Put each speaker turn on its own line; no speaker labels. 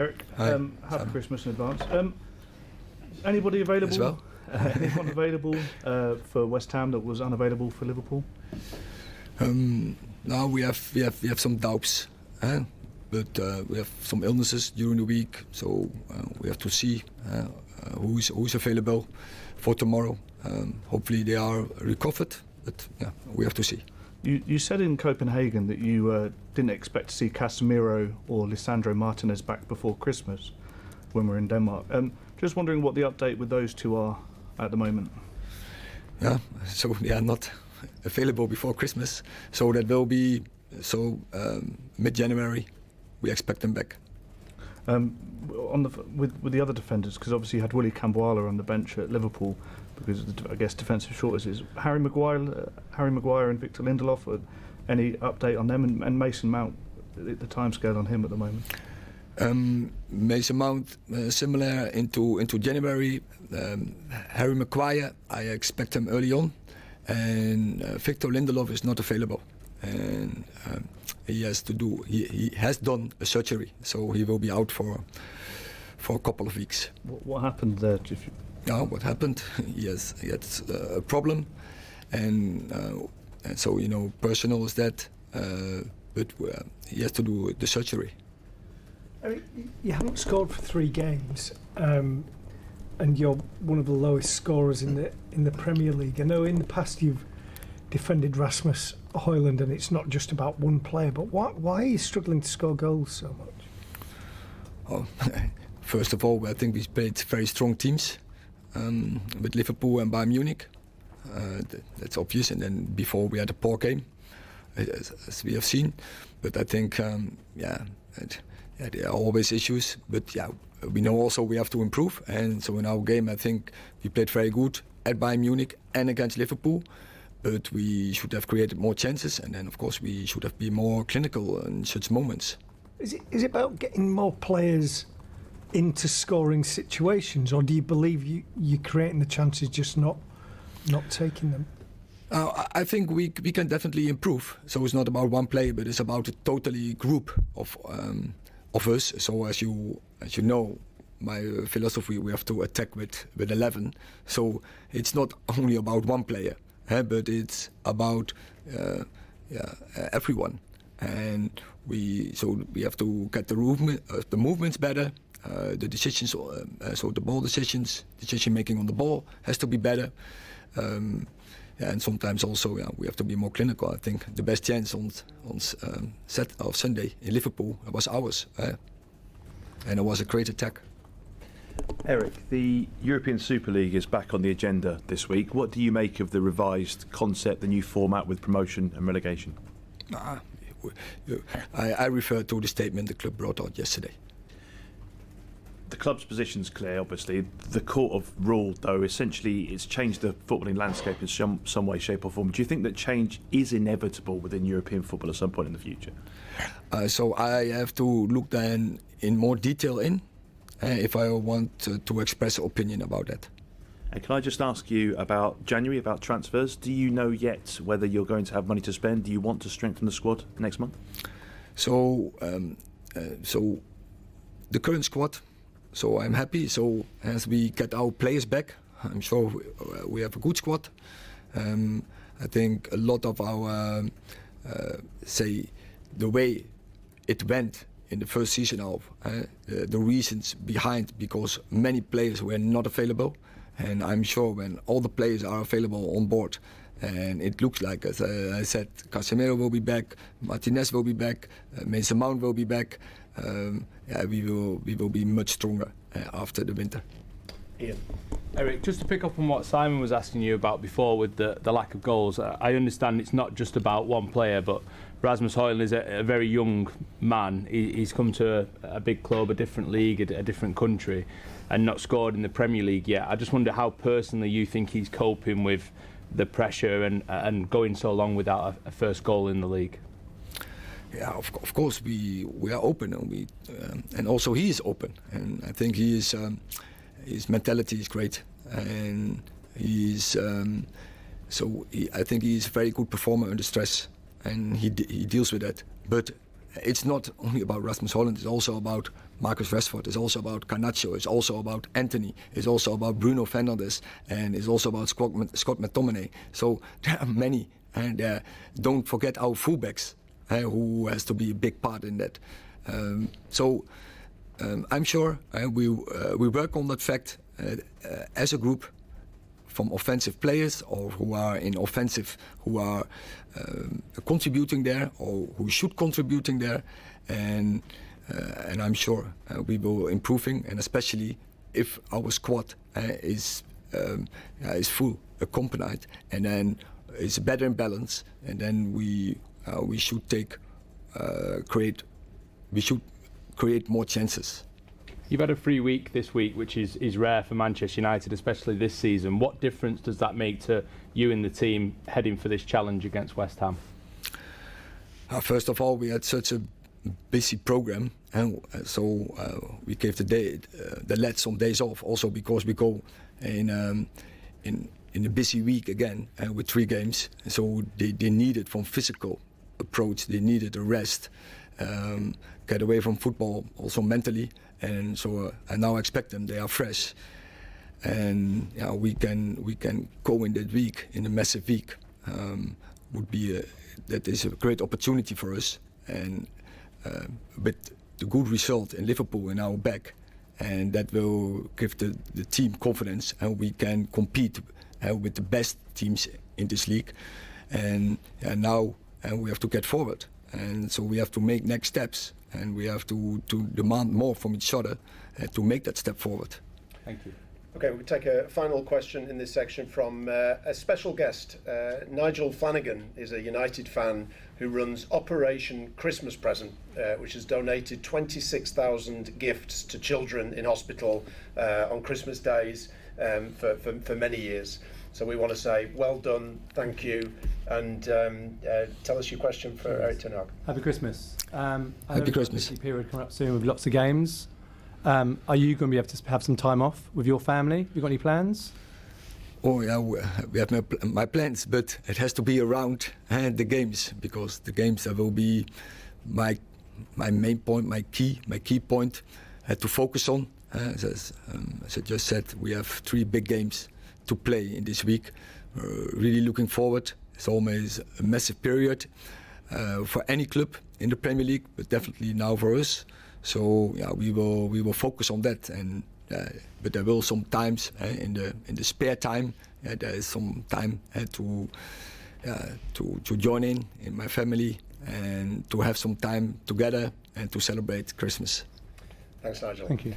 Erik,
Hi,
happy Christmas in advance. Anybody available?
As well.
Anyone available for West Ham that was unavailable for Liverpool?
Now we have some doubts, but we have some illnesses during the week, so we have to see who's available for tomorrow. Hopefully they are recovered, but yeah, we have to see.
You said in Copenhagen that you didn't expect to see Casemiro or Lisandro Martinez back before Christmas when we're in Denmark. Just wondering what the update with those two are at the moment.
Yeah, so they are not available before Christmas, so that will be mid-January. We expect them back.
With the other defenders, because obviously you had Willy Camboala on the bench at Liverpool because of the, I guess, defensive shortages. Harry Maguire and Victor Lindelof. Any update on them, and Mason Mount? The timescale on him at the moment.
Mason Mount similar into January. Harry Maguire, I expect him early on, and Victor Lindelof is not available, and he has done a surgery, so he will be out for a couple of weeks.
What happened there?
What happened? He had a problem, and so personal is that, but he has to do the surgery.
I mean, you haven't scored for 3 games, and you're one of the lowest scorers in the Premier League. I know in the past you've defended Rasmus Højlund, and it's not just about one player, but why are you struggling to score goals so much?
Oh, first of all, I think we played very strong teams with Liverpool and Bayern Munich. That's obvious, and then before we had a poor game, as we have seen. But I think, there are always issues, but we know also we have to improve. And so in our game, I think we played very good at Bayern Munich and against Liverpool, but we should have created more chances, and then of course we should have been more clinical in such moments.
Is it about getting more players into scoring situations, or do you believe you're creating the chances, just not taking them?
I think we can definitely improve. So it's not about one player, but it's about a totally group of us. So as you know, my philosophy, we have to attack with 11. So it's not only about one player, but it's about everyone. And we have to get the movements better, the decisions, so the ball decision making on the ball has to be better. And sometimes also, we have to be more clinical. I think the best chance on Sunday in Liverpool was ours, and it was a great attack.
Erik, the European Super League is back on the agenda this week. What do you make of the revised concept, the new format with promotion and relegation?
I refer to the statement the club brought out yesterday.
The club's position's clear, obviously. The court have ruled, though, essentially it's changed the footballing landscape in some way, shape or form. Do you think that change is inevitable within European football at some point in the future?
So I have to look then in more detail if I want to express an opinion about that.
And can I just ask you about January, about transfers? Do you know yet whether you're going to have money to spend? Do you want to strengthen the squad next month?
So the current squad, so I'm happy. So as we get our players back, I'm sure we have a good squad. I think a lot of our, the way it went in the first season of the reasons behind, because many players were not available. And I'm sure when all the players are available on board, and it looks like, as I said, Casemiro will be back, Martinez will be back, Mason Mount will be back. We will be much stronger after the winter.
Ian. Erik, just to pick up on what Simon was asking you about before with the lack of goals, I understand it's not just about one player, but Rasmus Højlund is a very young man. He's come to a big club, a different league, a different country, and not scored in the Premier League yet. I just wonder how personally you think he's coping with the pressure and going so long without a first goal in the league.
Yeah, of course we are open, and also he is open, and I think his mentality is great, and I think he's a very good performer under stress, and he deals with that. But it's not only about Rasmus Højlund; it's also about Marcus Rashford. It's also about 𝐂𝐒𝐒. It's also about Anthony. It's also about Bruno Fernandes, and it's also about Scott McTominay. So there are many, and don't forget our fullbacks, who has to be a big part in that. I'm sure we work on that fact as a group, from offensive players or who are in offensive, who are contributing there or who should contributing there, and I'm sure we will improving, and especially if our squad is full, accompanied, and then is better in balance, and then we should create more chances.
You've had a free week this week, which is rare for Manchester United, especially this season. What difference does that make to you and the team heading for this challenge against West Ham?
First of all, we had such a busy program, and so we gave the lads some days off, also because we go in a busy week again with 3 games. So they needed, from physical approach, they needed a rest, get away from football, also mentally. And so I now expect them. They are fresh, and we can go in that week, in a massive week. That is a great opportunity for us, and with the good result in Liverpool in our back, and that will give the team confidence, and we can compete with the best teams in this league. And now we have to get forward, and so we have to make next steps. And we have to demand more from each other to make that step forward.
Thank you.
Okay, we'll take a final question in this section from a special guest. Nigel Flanagan is a United fan who runs Operation Christmas Present, which has donated 26,000 gifts to children in hospital on Christmas days for many years. So we want to say, well done, thank you, and tell us your question for Erik Ten Hag.
Happy Christmas.
Happy Christmas.
Busy period coming up soon with lots of games. Are you going to be able to have some time off with your family? Have you got any plans?
Oh yeah, we have my plans, but it has to be around the games, because the games that will be my main point, my key point to focus on. As I just said, we have 3 big games to play in this week. Really looking forward. It's always a massive period for any club in the Premier League, but definitely now for us. So we will focus on that, and but there will sometimes in the spare time there is some time to join in my family and to have some time together and to celebrate Christmas.
Thanks, Nigel.
Thank you.